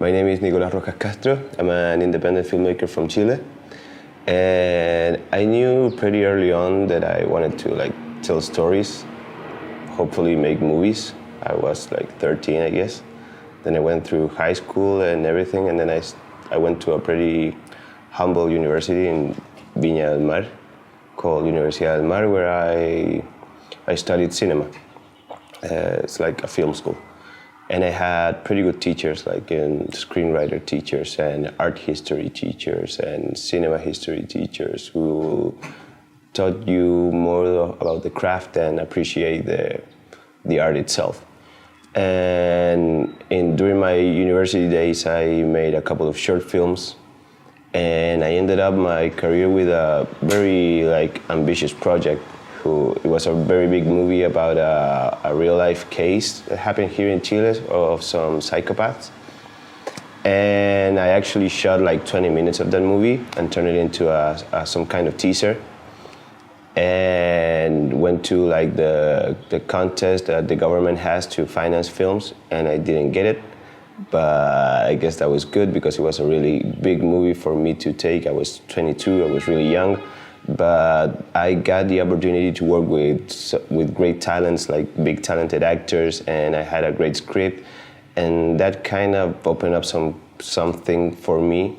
My name is Nicolás Rojas Castro. I'm an independent filmmaker from Chile. And I knew pretty early on that I wanted to tell stories, hopefully make movies. I was 13, I guess. Then I went through high school and everything, and then I went to a pretty humble university in Viña del Mar called Universidad del Mar, where I studied cinema. It's like a film school. And I had pretty good teachers, screenwriter teachers and art history teachers and cinema history teachers who taught you more about the craft and appreciate the art itself. And during my university days, I made a couple of short films, and I ended up my career with a very ambitious project. It was a very big movie about a real-life case that happened here in Chile of some psychopaths. And I actually shot 20 minutes of that movie and turned it into some kind of teaser. And went to the contest that the government has to finance films, and I didn't get it. But I guess that was good because it was a really big movie for me to take. I was 22, I was really young. But I got the opportunity to work with great talents, big talented actors, and I had a great script, and that kind of opened up something for me.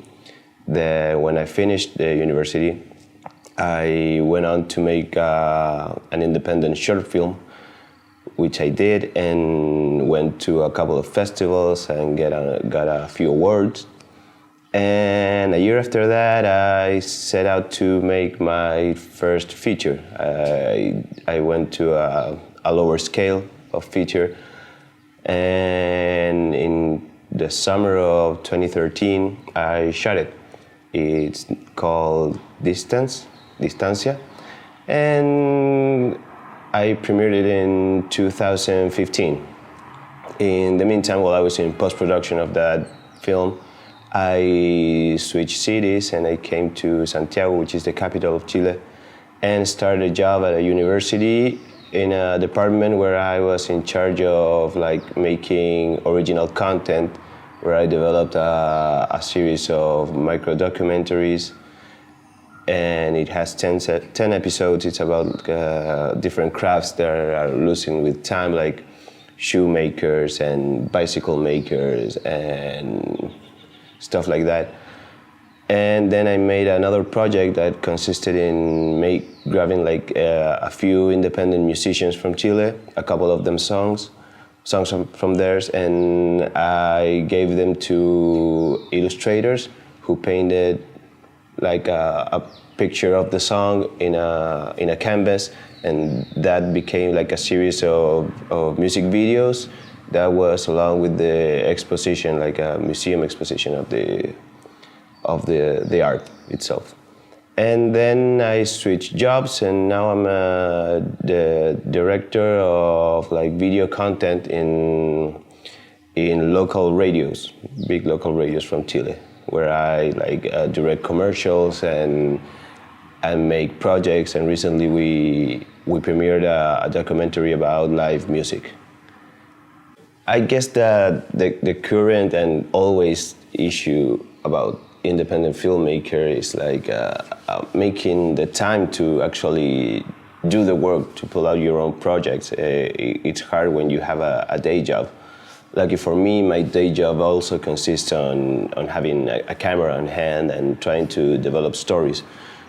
That when I finished the university, I went on to make an independent short film, which I did, and went to a couple of festivals and got a few awards. And a year after that, I set out to make my first feature. I went to a lower scale of feature, and in the summer of 2013, I shot it. It's called Distancia, and I premiered it in 2015. In the meantime, while I was in post-production of that film, I switched cities and I came to Santiago, which is the capital of Chile, and started a job at a university in a department where I was in charge of making original content, where I developed a series of micro documentaries, and it has 10 episodes. It's about different crafts that are losing with time, like shoemakers and bicycle makers and stuff like that. And then I made another project that consisted in grabbing a few independent musicians from Chile, a couple of them songs from theirs, and I gave them to illustrators who painted a picture of the song in a canvas, and that became a series of music videos that was along with the exposition, a museum exposition of the art itself. And then I switched jobs, and now I'm the director of video content in local radios, big local radios from Chile, where I direct commercials and make projects. And recently we premiered a documentary about live music. I guess that the current and always issue about independent filmmaker is making the time to actually do the work, to pull out your own projects. It's hard when you have a day job. Lucky for me, my day job also consists on having a camera on hand and trying to develop stories.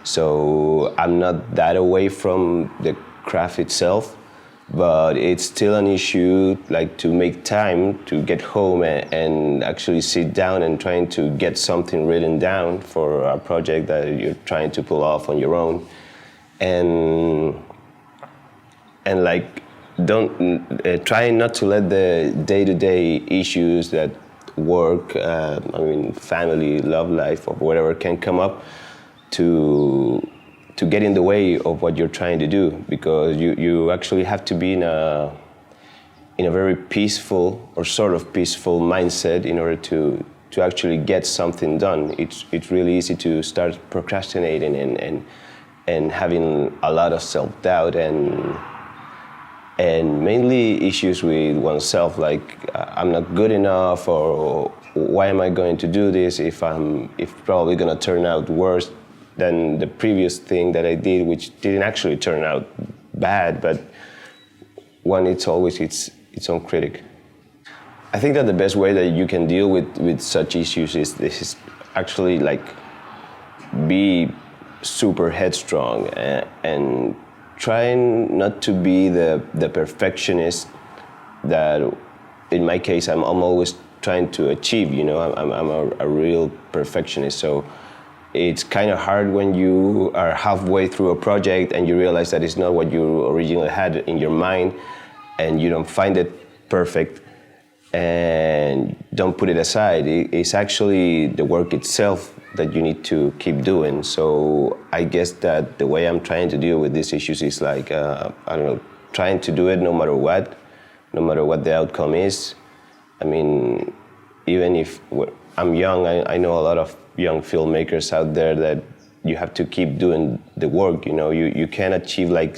So I'm not that away from the craft itself, but it's still an issue to make time to get home and actually sit down and trying to get something written down for a project that you're trying to pull off on your own. And try not to let the day-to-day issues that work, family, love life, or whatever can come up to get in the way of what you're trying to do, because you actually have to be in a very peaceful or sort of peaceful mindset in order to actually get something done. It's really easy to start procrastinating and having a lot of self-doubt and mainly issues with oneself, I'm not good enough, or why am I going to do this if probably going to turn out worse than the previous thing that I did, which didn't actually turn out bad, but one, it's always its own critic. I think that the best way that you can deal with such issues is actually like be super headstrong and trying not to be the perfectionist that, in my case, I'm always trying to achieve. You know, I'm a real perfectionist, so it's kind of hard when you are halfway through a project and you realize that it's not what you originally had in your mind, and you don't find it perfect, and don't put it aside. It's actually the work itself that you need to keep doing. So I guess that the way I'm trying to deal with these issues is like, I don't know, trying to do it no matter what the outcome is. I mean, even if I'm young, I know a lot of young filmmakers out there that you have to keep doing the work. You know, you can't achieve like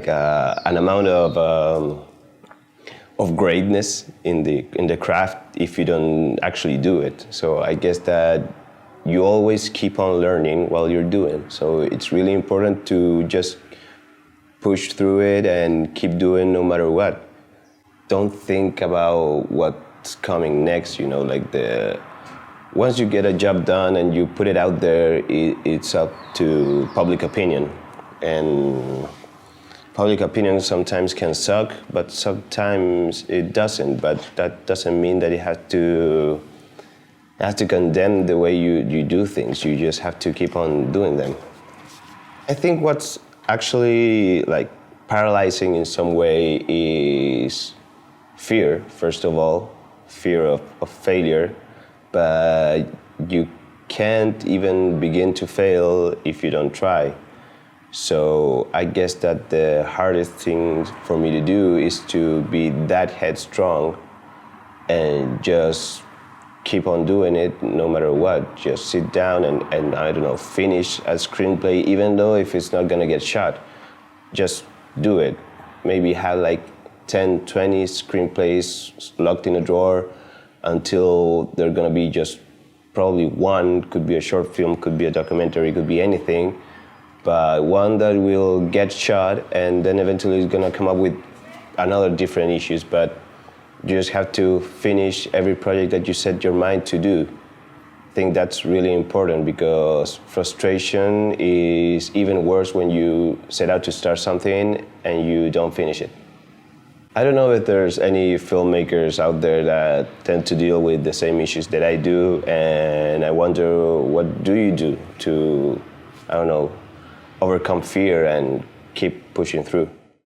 an amount of greatness in the craft if you don't actually do it. So I guess that you always keep on learning while you're doing. So it's really important to just push through it and keep doing no matter what. Don't think about what's coming next, you know, like once you get a job done and you put it out there, it's up to public opinion. And public opinion sometimes can suck, but sometimes it doesn't. But that doesn't mean that it has to condemn the way you do things. You just have to keep on doing them. I think what's actually like paralyzing in some way is fear, first of all, fear of failure. But you can't even begin to fail if you don't try. So I guess that the hardest thing for me to do is to be that headstrong and just keep on doing it no matter what. Just sit down and I don't know, finish a screenplay, even though if it's not gonna get shot. Just do it. Maybe have like 10, 20 screenplays locked in a drawer until they're gonna be just probably one. Could be a short film, could be a documentary, could be anything, but one that will get shot and then eventually is gonna come up with another different issues. But you just have to finish every project that you set your mind to do. I think that's really important because frustration is even worse when you set out to start something and you don't finish it. I don't know if there's any filmmakers out there that tend to deal with the same issues that I do, and I wonder, what do you do to, I don't know, overcome fear and keep pushing through?